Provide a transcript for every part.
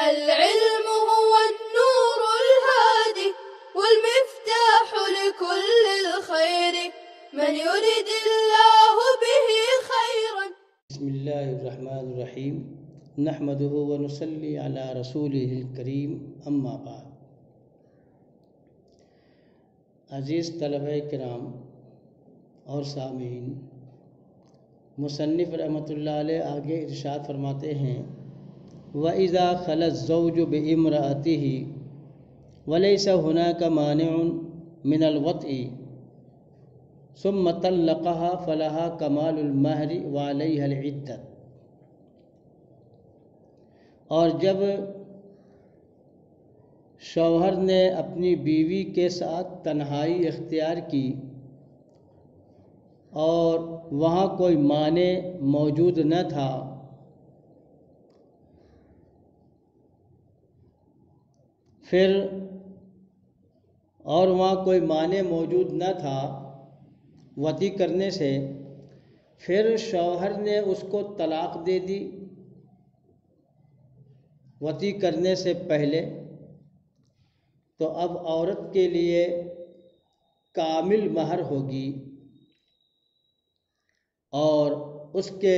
العلم هو النور الهادي والمفتاح لكل الخير من يرد الله به خيرا. بسم اللہ الرحمن الرحیم نحمده ونصلی علی رسوله الکریم اما بعد. عزیز طلبہ کرام اور سامعین، مصنف رحمۃ اللہ علیہ آگے ارشاد فرماتے ہیں وَإِذَا خَلَى الزَّوْجُ بِإِمْرَأَتِهِ وَلَيْسَ هُنَاكَ مَانِعٌ مِنَ الْوَطْءِ ثم طلقها فلها کمال المہر وعلیہ العدت. اور جب شوہر نے اپنی بیوی کے ساتھ تنہائی اختیار کی اور وہاں کوئی مانع موجود نہ تھا، وطی کرنے سے، پھر شوہر نے اس کو طلاق دے دی وطی کرنے سے پہلے، تو اب عورت کے لیے کامل مہر ہوگی اور اس کے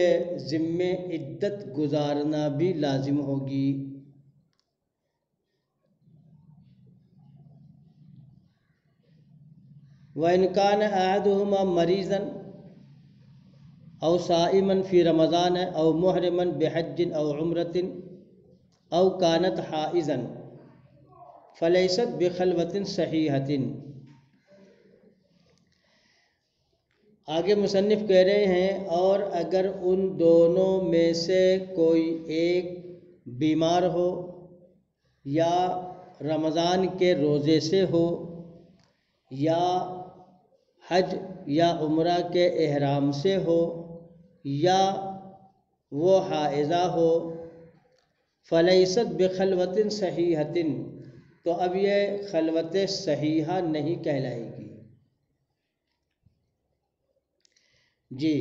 ذمے عدت گزارنا بھی لازم ہوگی. وَإِنْ كَانَ أَحَدُهُمَا مَرِيضًا أَوْ صَائِمًا فِي رَمَضَانَ أَوْ مُحْرِمًا بِحَجٍّ أَوْ عُمْرَةٍ أَوْ كَانَتْ حَائِضًا فَلَيْسَتْ بِخَلْوَةٍ صَحِيحَةٍ. آگے مصنف کہہ رہے ہیں اور اگر ان دونوں میں سے کوئی ایک بیمار ہو یا رمضان کے روزے سے ہو یا حج یا عمرہ کے احرام سے ہو یا وہ حائضہ ہو، فلیست بخلوۃ صحیحۃ، تو اب یہ خلوت صحیحہ نہیں کہلائے گی. جی،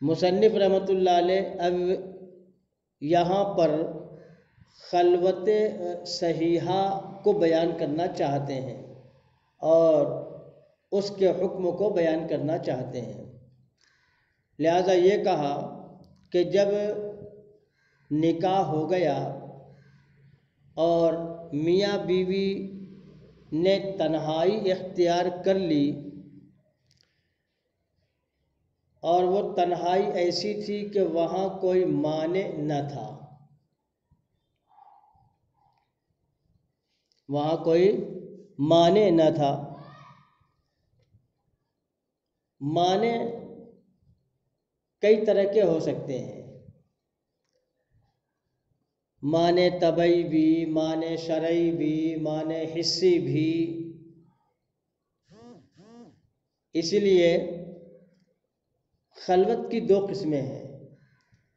مصنف رحمۃ اللہ علیہ اب یہاں پر خلوت صحیحہ کو بیان کرنا چاہتے ہیں اور اس کے حکم کو بیان کرنا چاہتے ہیں. لہذا یہ کہا کہ جب نکاح ہو گیا اور میاں بیوی نے تنہائی اختیار کر لی اور وہ تنہائی ایسی تھی کہ وہاں کوئی مانع نہ تھا، معنی کئی طرح کے ہو سکتے ہیں، معنی طبعی بھی، معنی شرعی بھی، معنی حسی بھی. اسی لیے خلوت کی دو قسمیں ہیں،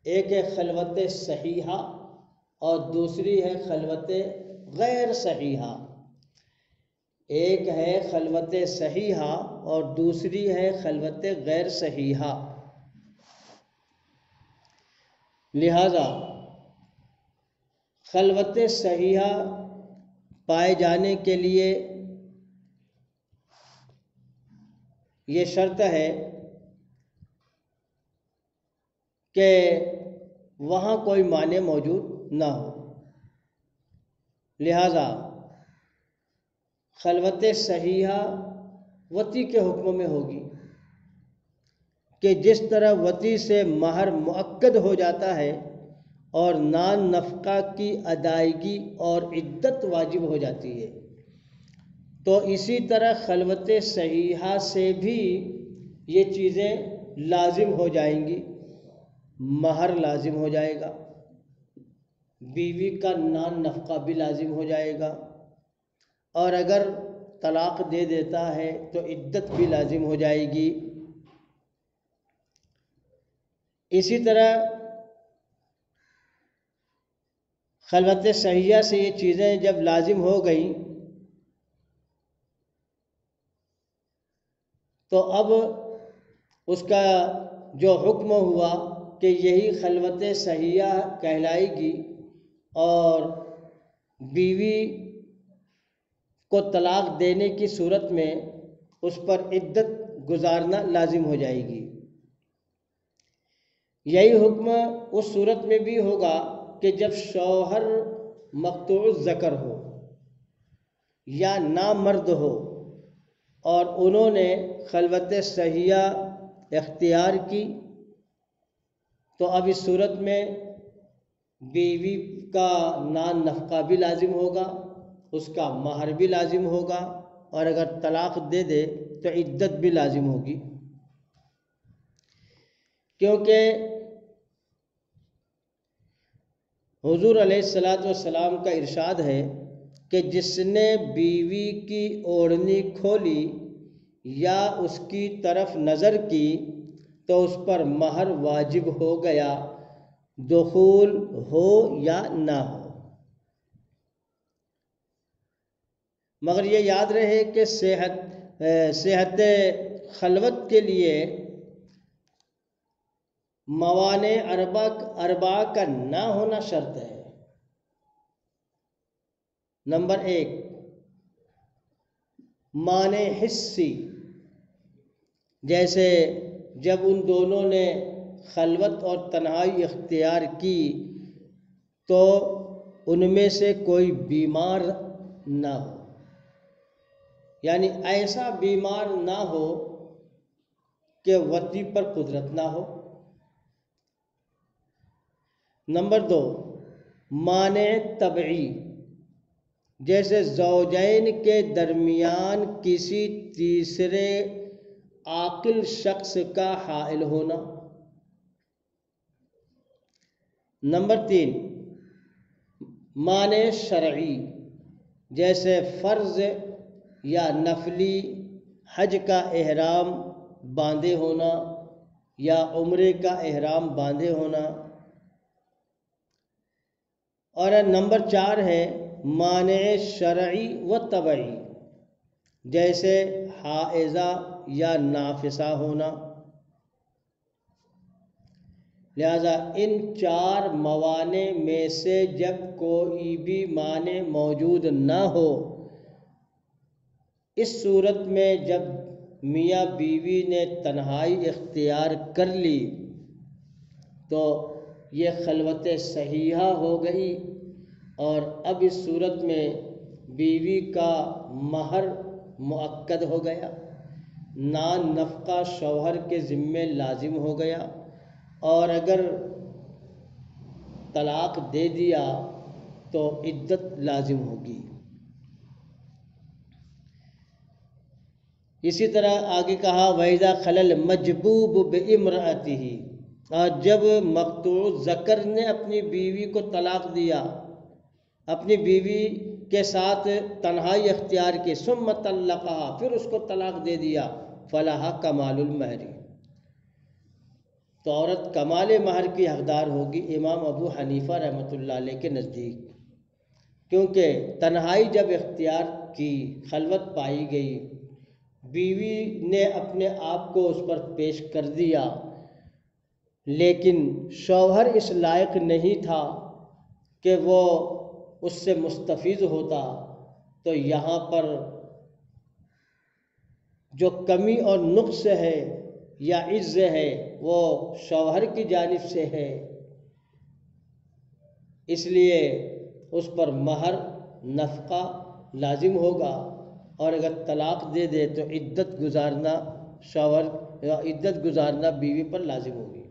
ایک ہے خلوت صحیحہ اور دوسری ہے خلوت غیر صحیحہ. ایک ہے خلوت صحیحہ اور دوسری ہے خلوت غیر صحیحہ. لہذا خلوت صحیحہ پائے جانے کے لیے یہ شرط ہے کہ وہاں کوئی مانع موجود نہ ہو. لہذا خلوت صحیحہ وطی کے حکم میں ہوگی کہ جس طرح وطی سے مہر مؤکد ہو جاتا ہے اور نان نفقہ کی ادائیگی اور عدت واجب ہو جاتی ہے، تو اسی طرح خلوت صحیحہ سے بھی یہ چیزیں لازم ہو جائیں گی. مہر لازم ہو جائے گا، بیوی کا نان نفقہ بھی لازم ہو جائے گا، اور اگر طلاق دے دیتا ہے تو عدت بھی لازم ہو جائے گی. اسی طرح خلوت صحیحہ سے یہ چیزیں جب لازم ہو گئیں تو اب اس کا جو حکم ہوا کہ یہی خلوت صحیحہ کہلائے گی، اور بیوی کو طلاق دینے کی صورت میں اس پر عدت گزارنا لازم ہو جائے گی۔ یہی حکم اس صورت میں بھی ہوگا کہ جب شوہر مقطوع الذکر ہو یا نامرد ہو اور انہوں نے خلوت صحیحہ اختیار کی، تو اب اس صورت میں بیوی کا نان نفقہ بھی لازم ہوگا، اس کا مہر بھی لازم ہوگا، اور اگر طلاق دے دے تو عدت بھی لازم ہوگی، کیونکہ حضور علیہ السلام کا ارشاد ہے کہ جس نے بیوی کی اوڑھنی کھولی یا اس کی طرف نظر کی تو اس پر مہر واجب ہو گیا، دخول ہو یا نہ ہو۔ مگر یہ یاد رہے کہ صحت خلوت کے لیے موانع اربع کا نہ ہونا شرط ہے۔ نمبر 1، مانع حسی، جیسے جب ان دونوں نے خلوت اور تنہائی اختیار کی تو ان میں سے کوئی بیمار نہ ہو، یعنی ایسا بیمار نہ ہو کہ وطی پر قدرت نہ ہو۔ نمبر 2، مانع طبعی، جیسے زوجین کے درمیان کسی تیسرے عاقل شخص کا حائل ہونا۔ نمبر 3، مانع شرعی، جیسے فرض یا نفلی حج کا احرام باندھے ہونا یا عمرے کا احرام باندھے ہونا۔ اور نمبر 4 ہے مانع شرعی و طبعی، جیسے حائضہ یا نافسہ ہونا۔ لہذا ان 4 موانع میں سے جب کوئی بھی مانع موجود نہ ہو، اس صورت میں جب میاں بیوی نے تنہائی اختیار کر لی تو یہ خلوت صحیحہ ہو گئی، اور اب اس صورت میں بیوی کا مہر مؤکد ہو گیا، نان نفقہ شوہر کے ذمے لازم ہو گیا، اور اگر طلاق دے دیا تو عدت لازم ہوگی۔ اسی طرح آگے کہا وَإِذَا خَلَا الْمَجْبُوبُ بِامْرَأَتِهِ، اور جب مقطوع ذکر نے اپنی بیوی کو طلاق دیا، اپنی بیوی کے ساتھ تنہائی اختیار کی، ثم طلقها، پھر اس کو طلاق دے دیا، فَلَهَا كَمَالُ الْمَهْرِ، تو عورت کمال مہر کی حقدار ہوگی امام ابو حنیفہ رحمۃ اللہ علیہ کے نزدیک، کیونکہ تنہائی جب اختیار کی، خلوت پائی گئی، بیوی نے اپنے آپ کو اس پر پیش کر دیا، لیکن شوہر اس لائق نہیں تھا کہ وہ اس سے مستفیض ہوتا، تو یہاں پر جو کمی اور نقص ہے یا عجز ہے وہ شوہر کی جانب سے ہے، اس لیے اس پر مہر نفقہ لازم ہوگا، اور اگر طلاق دے دے تو عدت گزارنا شوہر یا عدت گزارنا بیوی پر لازم ہوگی۔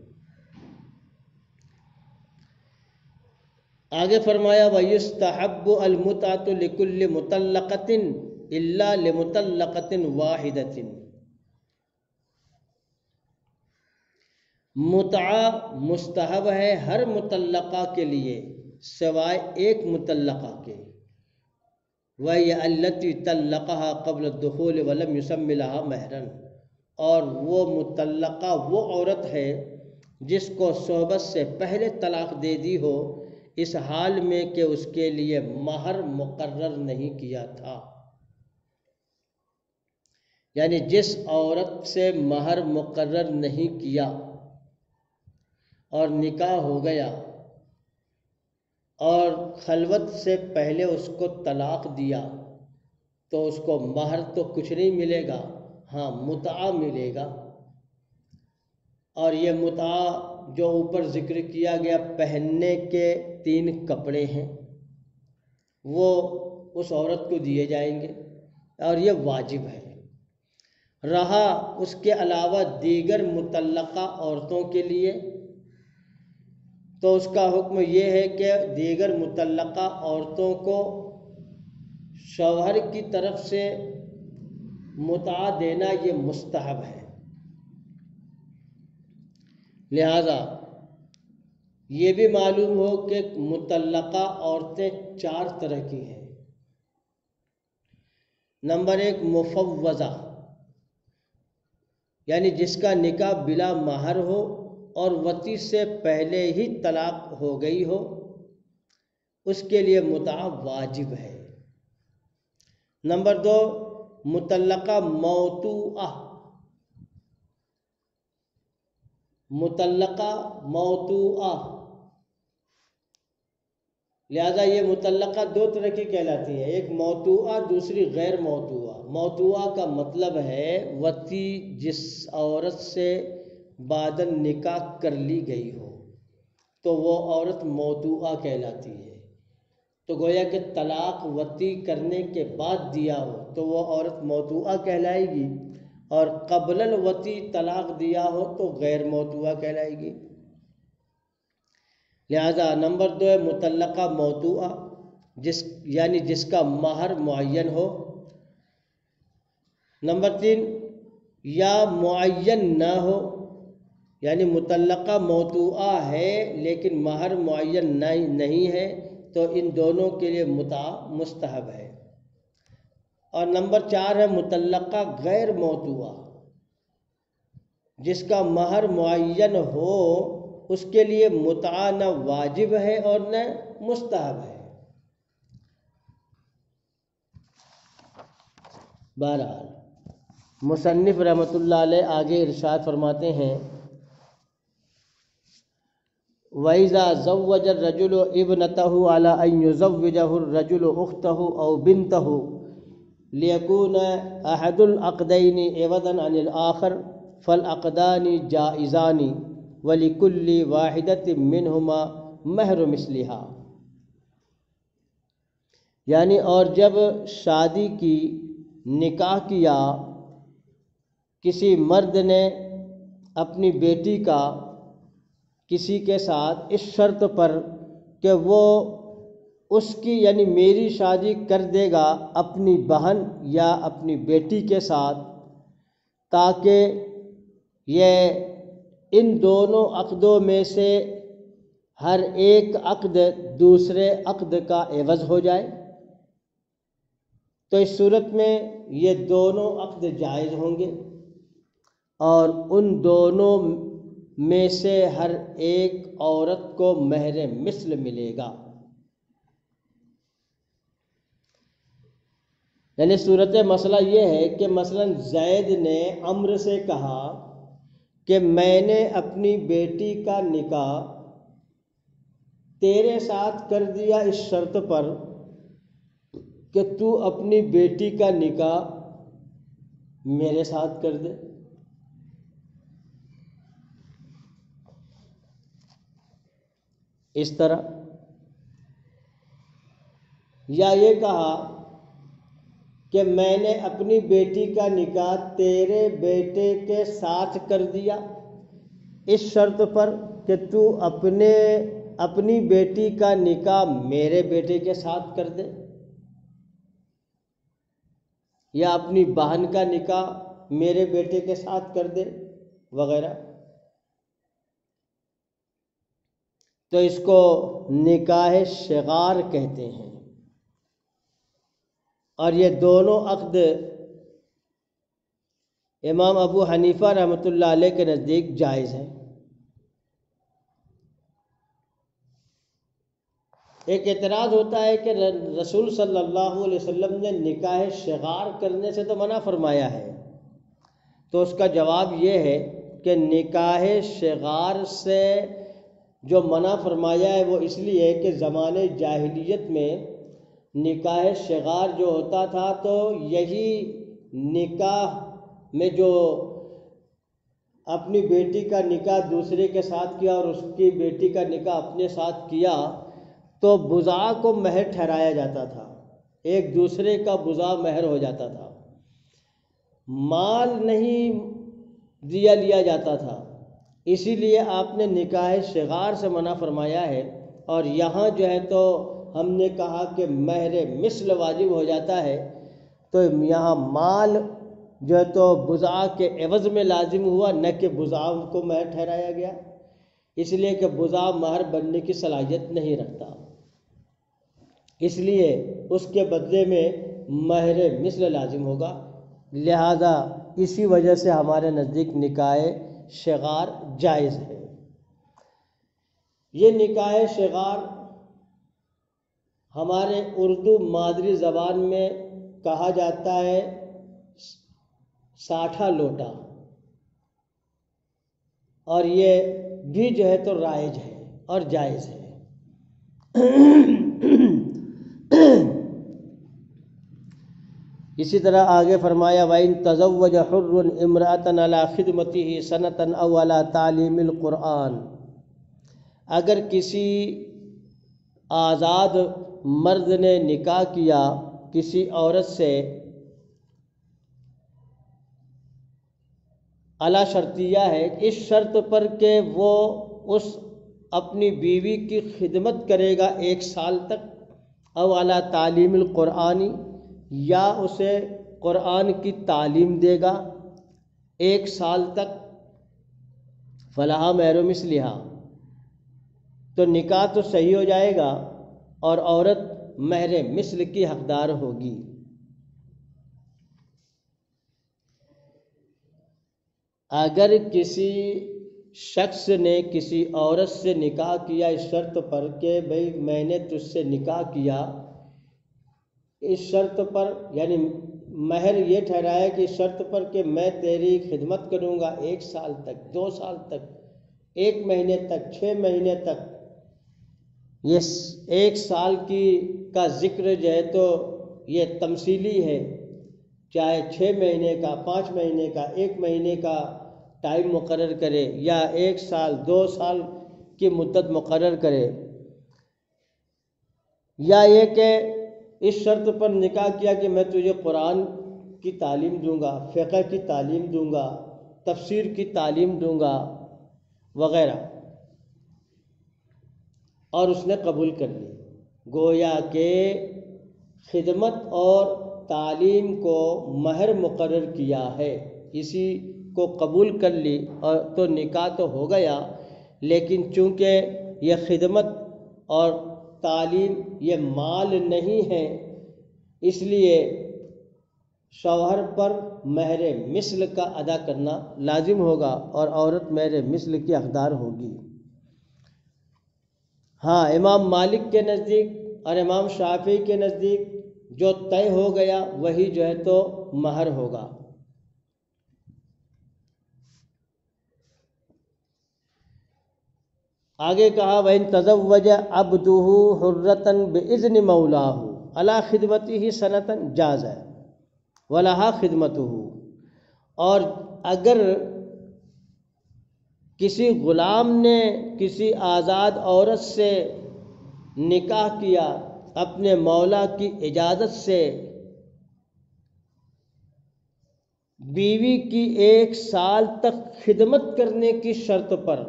آگے فرمایا وَيُسْتَحَبُّ الْمُتْعَةُ لِكُلِّ مُطَلَّقَةٍ إِلَّا لِمُطَلَّقَةٍ وَاحِدَةٍ، متعہ مستحب ہے ہر مطلقہ کے لیے سوائے ایک مطلقہ کے، وَهِيَ الَّتِي طَلَّقَهَا قَبْلَ الدُّخُولِ وَلَمْ يُسَمِّ لَهَا مَهْرًا، اور وہ مطلقہ وہ عورت ہے جس کو صحبت سے پہلے طلاق دے دی ہو، اس حال میں کہ اس کے لیے مہر مقرر نہیں کیا تھا، یعنی جس عورت سے مہر مقرر نہیں کیا اور نکاح ہو گیا اور خلوت سے پہلے اس کو طلاق دیا تو اس کو مہر تو کچھ نہیں ملے گا، ہاں متعہ ملے گا۔ اور یہ متعہ جو اوپر ذکر کیا گیا پہننے کے 3 کپڑے ہیں وہ اس عورت کو دیے جائیں گے اور یہ واجب ہے۔ رہا اس کے علاوہ دیگر مطلقہ عورتوں کے لیے تو اس کا حکم یہ ہے کہ دیگر مطلقہ عورتوں کو شوہر کی طرف سے متعہ دینا یہ مستحب ہے۔ لہذا یہ بھی معلوم ہو کہ مطلقہ عورتیں 4 طرح کی ہیں۔ نمبر 1 مفوضہ، یعنی جس کا نکاح بلا مہر ہو اور وطی سے پہلے ہی طلاق ہو گئی ہو، اس کے لیے متعہ واجب ہے۔ نمبر 2 مطلقہ موطوعہ، مطلقہ موطوعہ، لہذا یہ مطلقہ 2 طرح کی کہلاتی ہیں، ایک موطوعہ دوسری غیر موطوعہ۔ موطوعہ کا مطلب ہے وطی جس عورت سے بعد نکاح کر لی گئی ہو تو وہ عورت موطوعہ کہلاتی ہے۔ تو گویا کہ طلاق وطی کرنے کے بعد دیا ہو تو وہ عورت موطوعہ کہلائے گی، اور قبل الوطی طلاق دیا ہو تو غیر موطوعہ کہلائے گی۔ لہذا نمبر 2 ہے مطلقہ موطوعہ، یعنی جس کا مہر معین ہو۔ نمبر 3 یا معین نہ ہو، یعنی مطلقہ موطوعہ ہے لیکن مہر معین نہیں ہے، تو ان دونوں کے لیے متعہ مستحب ہے۔ اور نمبر 4 ہے مطلقہ غیر موطوعہ، جس کا مہر معین ہو، اس کے لیے متعہ نہ واجب ہے اور نہ مستحب ہے۔ بہرحال مصنف رحمۃ اللہ علیہ آگے ارشاد فرماتے ہیں وَإِذَا زَوَّجَ الرَّجُلُ ابْنَتَهُ عَلَىٰ أَن يُزَوِّجَهُ الرَّجُلُ أُخْتَهُ أَوْ بِنْتَهُ لِيَكُونَ أَحَدُ الْعَقْدَيْنِ عِوَضًا عَنِ الْآخَرِ فَالْعَقْدَانِ جَائِزَانِ وَلِكُلِّ وَاحِدَةٍ مِّنْهُمَا مَهْرُ مِثْلِهَا، یعنی اور جب شادی کی نکاح کیا کسی مرد نے اپنی بیٹی کا کسی کے ساتھ اس شرط پر کہ وہ اس کی یعنی میری شادی کر دے گا اپنی بہن یا اپنی بیٹی کے ساتھ، تاکہ یہ ان دونوں عقدوں میں سے ہر ایک عقد دوسرے عقد کا عوض ہو جائے، تو اس صورت میں یہ دونوں عقد جائز ہوں گے اور ان دونوں میں سے ہر ایک عورت کو مہر مثل ملے گا۔ یعنی صورت مسئلہ یہ ہے کہ مثلا زید نے عمرو سے کہا کہ میں نے اپنی بیٹی کا نکاح تیرے ساتھ کر دیا اس شرط پر کہ تو اپنی بیٹی کا نکاح میرے ساتھ کر دے۔ اس طرح یا یہ کہا کہ میں نے اپنی بیٹی کا نکاح تیرے بیٹے کے ساتھ کر دیا اس شرط پر کہ تو اپنی بیٹی کا نکاح میرے بیٹے کے ساتھ کر دے، یا اپنی بہن کا نکاح میرے بیٹے کے ساتھ کر دے وغیرہ، تو اس کو نکاح شغار کہتے ہیں۔ اور یہ دونوں عقد امام ابو حنیفہ رحمۃ اللہ علیہ کے نزدیک جائز ہیں۔ ایک اعتراض ہوتا ہے کہ رسول صلی اللہ علیہ وسلم نے نکاح شغار کرنے سے تو منع فرمایا ہے، تو اس کا جواب یہ ہے کہ نکاح شغار سے جو منع فرمایا ہے وہ اس لیے کہ زمانے جاہلیت میں نکاح صغار جو ہوتا تھا تو یہی نکاح میں جو اپنی بیٹی کا نکاح دوسرے کے ساتھ کیا اور اس کی بیٹی کا نکاح اپنے ساتھ کیا تو بضاع کو مہر ٹھہرایا جاتا تھا، ایک دوسرے کا بضاع مہر ہو جاتا تھا، مال نہیں لیا جاتا تھا، اسی لیے آپ نے نکاح صغار سے منع فرمایا ہے۔ اور یہاں جو ہے تو ہم نے کہا کہ مہر مثل واجب ہو جاتا ہے، تو یہاں مال جو ہے تو بضاع کے عوض میں لازم ہوا، نہ کہ بضاع کو مہر ٹھہرایا گیا، اس لیے کہ بضاع مہر بننے کی صلاحیت نہیں رکھتا، اس لیے اس کے بدلے میں مہر مثل لازم ہوگا، لہذا اسی وجہ سے ہمارے نزدیک نکاح صغار جائز ہے۔ یہ نکاح صغار ہمارے اردو مادری زبان میں کہا جاتا ہے ساٹھا لوٹا، اور یہ بھی جو ہے تو رائج ہے اور جائز ہے۔ اسی طرح آگے فرمایا وَإِن تَزَوَّجَ حُرٌّ امْرَأَةً عَلَى خِدْمَتِهِ سَنَةً أَوْ عَلَى تَعْلِيمِ الْقُرْآنِ، اگر کسی آزاد مرد نے نکاح کیا کسی عورت سے اعلیٰ شرطیہ ہے، اس شرط پر کہ وہ اس اپنی بیوی کی خدمت کرے گا 1 سال تک، او اعلیٰ تعلیم القرآنی، یا اسے قرآن کی تعلیم دے گا 1 سال تک، فلہا مہر مثلہا، تو نکاح تو صحیح ہو جائے گا اور عورت مہر مثل کی حقدار ہوگی۔ اگر کسی شخص نے کسی عورت سے نکاح کیا اس شرط پر کہ بھئی میں نے تجھ سے نکاح کیا، اس شرط پر یعنی مہر یہ ٹھہرایا کہ اس شرط پر کہ میں تیری خدمت کروں گا 1 سال تک، 2 سال تک، 1 مہینے تک، 6 مہینے تک، یہ 1 سال کا ذکر جو ہے تو یہ تمثیلی ہے، چاہے 6 مہینے کا، 5 مہینے کا، 1 مہینے کا ٹائم مقرر کرے یا 1 سال 2 سال کی مدت مقرر کرے، یا یہ کہ اس شرط پر نکاح کیا کہ میں تجھے قرآن کی تعلیم دوں گا، فقہ کی تعلیم دوں گا، تفسیر کی تعلیم دوں گا وغیرہ، اور اس نے قبول کر لی، گویا کہ خدمت اور تعلیم کو مہر مقرر کیا ہے، اسی کو قبول کر لی اور تو نکاح تو ہو گیا، لیکن چونکہ یہ خدمت اور تعلیم یہ مال نہیں ہے، اس لیے شوہر پر مہر مثل کا ادا کرنا لازم ہوگا اور عورت مہر مثل کی حقدار ہوگی۔ ہاں، امام مالک کے نزدیک اور امام شافعی کے نزدیک جو طے ہو گیا وہی جو ہے تو مہر ہوگا۔ آگے کہا وَإِن تَزَوَّجَ عَبْدُهُ حُرَّةً بِإِذْنِ مَوْلَاهُ عَلَى خِدْمَتِهِ سَنَةً جَازَ وَلَهَا خِدْمَتُهُ، اور اگر کسی غلام نے کسی آزاد عورت سے نکاح کیا اپنے مولا کی اجازت سے بیوی کی 1 سال تک خدمت کرنے کی شرط پر،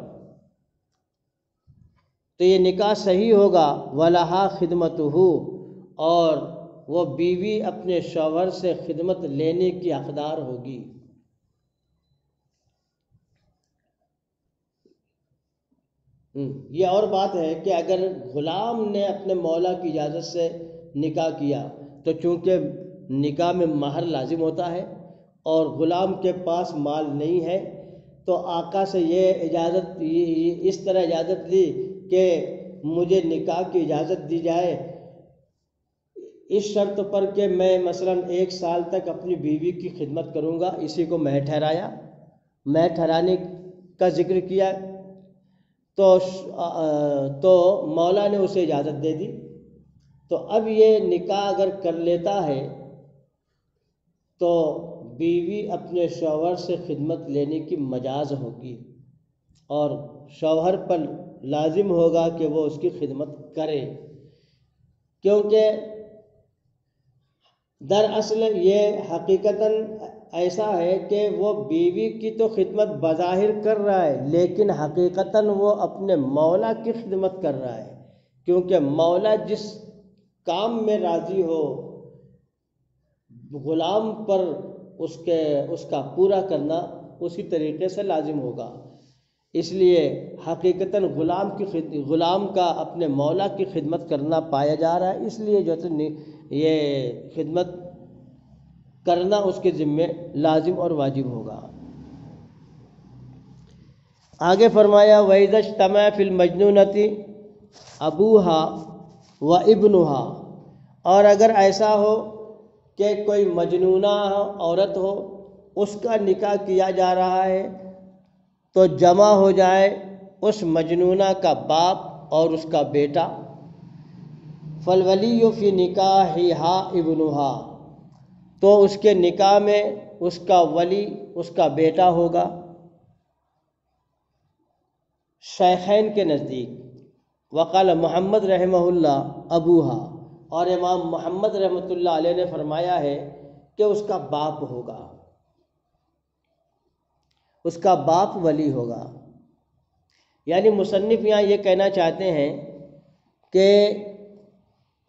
تو یہ نکاح صحیح ہوگا، وَلَهَا خِدْمَتُهُ، اور وہ بیوی اپنے شوہر سے خدمت لینے کی حقدار ہوگی۔ یہ اور بات ہے کہ اگر غلام نے اپنے مولا کی اجازت سے نکاح کیا تو چونکہ نکاح میں مہر لازم ہوتا ہے اور غلام کے پاس مال نہیں ہے، تو آقا سے یہ اجازت اس طرح اجازت لی کہ مجھے نکاح کی اجازت دی جائے اس شرط پر کہ میں مثلا 1 سال تک اپنی بیوی کی خدمت کروں گا، اسی کو مہر ٹھہرایا، مہر ٹھہرانے کا ذکر کیا تو مولا نے اسے اجازت دے دی. تو اب یہ نکاح اگر کر لیتا ہے تو بیوی اپنے شوہر سے خدمت لینے کی مجاز ہوگی اور شوہر پر لازم ہوگا کہ وہ اس کی خدمت کرے، کیونکہ دراصل یہ حقیقتاً ایسا ہے کہ وہ بیوی کی تو خدمت بظاہر کر رہا ہے، لیکن حقیقتاً وہ اپنے مولا کی خدمت کر رہا ہے، کیونکہ مولا جس کام میں راضی ہو غلام پر اس کا پورا کرنا اسی طریقے سے لازم ہوگا. اس لیے حقیقتاً غلام کا اپنے مولا کی خدمت کرنا پایا جا رہا ہے، اس لیے جو یہ خدمت کرنا اس کے ذمے لازم اور واجب ہوگا. آگے فرمایا وَإِذَا اجْتَمَعَ فِي الْمَجْنُونَةِ أَبُوهَا وَإِبْنُهَا، اور اگر ایسا ہو کہ کوئی مجنونہ عورت ہو، اس کا نکاح کیا جا رہا ہے، تو جمع ہو جائے اس مجنونہ کا باپ اور اس کا بیٹا. فالولی فی نکاحها ابنها، تو اس کے نکاح میں اس کا ولی اس کا بیٹا ہوگا. شیخین کے نزدیک وقال محمد رحمہ اللہ ابوہا، اور امام محمد رحمۃ اللہ علیہ نے فرمایا ہے کہ اس کا باپ ہوگا، اس کا باپ ولی ہوگا. یعنی مصنف یہاں یہ کہنا چاہتے ہیں کہ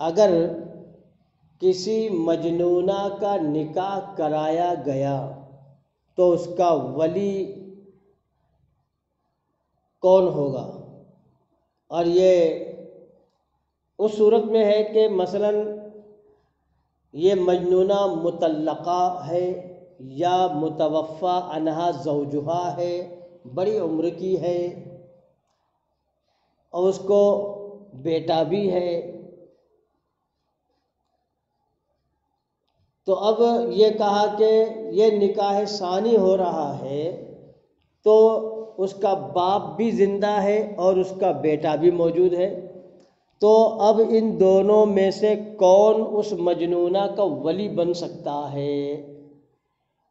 اگر کسی مجنونہ کا نکاح کرایا گیا تو اس کا ولی کون ہوگا، اور یہ اس صورت میں ہے کہ مثلا یہ مجنونہ مطلقہ ہے یا متوفی عنہا زوجہا ہے، بڑی عمر کی ہے اور اس کو بیٹا بھی ہے. تو اب یہ کہا کہ یہ نکاح ثانی ہو رہا ہے تو اس کا باپ بھی زندہ ہے اور اس کا بیٹا بھی موجود ہے، تو اب ان دونوں میں سے کون اس مجنونہ کا ولی بن سکتا ہے،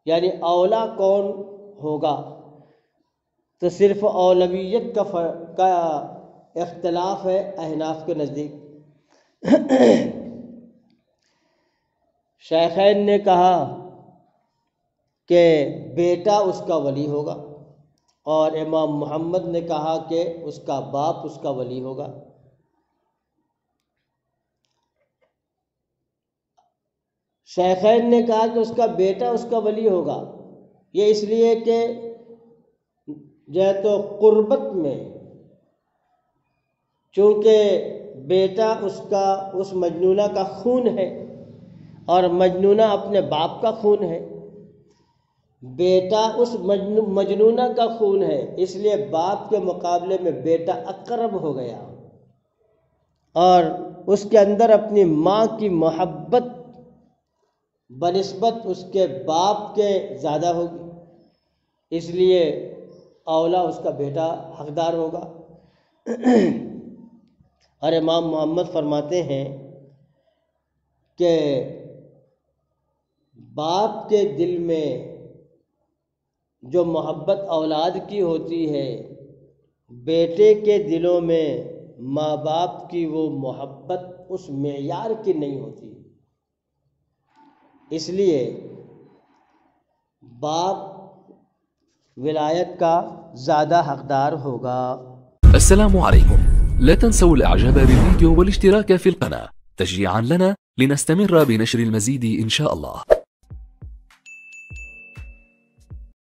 یعنی اولا کون ہوگا. تو صرف اولویت کا اختلاف ہے احناف کے نزدیک. شیخین نے کہا کہ بیٹا اس کا ولی ہوگا اور امام محمد نے کہا کہ اس کا باپ اس کا ولی ہوگا. شیخین نے کہا کہ اس کا بیٹا اس کا ولی ہوگا، یہ اس لیے کہ جو ہے تو قربت میں چونکہ بیٹا اس مجنونہ کا خون ہے اور مجنونہ اپنے باپ کا خون ہے، بیٹا اس مجنونہ کا خون ہے، اس لیے باپ کے مقابلے میں بیٹا اقرب ہو گیا اور اس کے اندر اپنی ماں کی محبت بنسبت اس کے باپ کے زیادہ ہوگی، اس لیے اولا اس کا بیٹا حقدار ہوگا. اور امام محمد فرماتے ہیں کہ باپ کے دل میں جو محبت اولاد کی ہوتی ہے، بیٹے کے دلوں میں ماں باپ کی وہ محبت اس معیار کی نہیں ہوتی، اس لیے باپ ولایت کا زیادہ حقدار ہوگا. السلام عليكم. لا تنسوا الاعجاب بالفيديو والاشتراك في القناة تشجيعا لنا لنستمر بنشر المزيد إن شاء الله.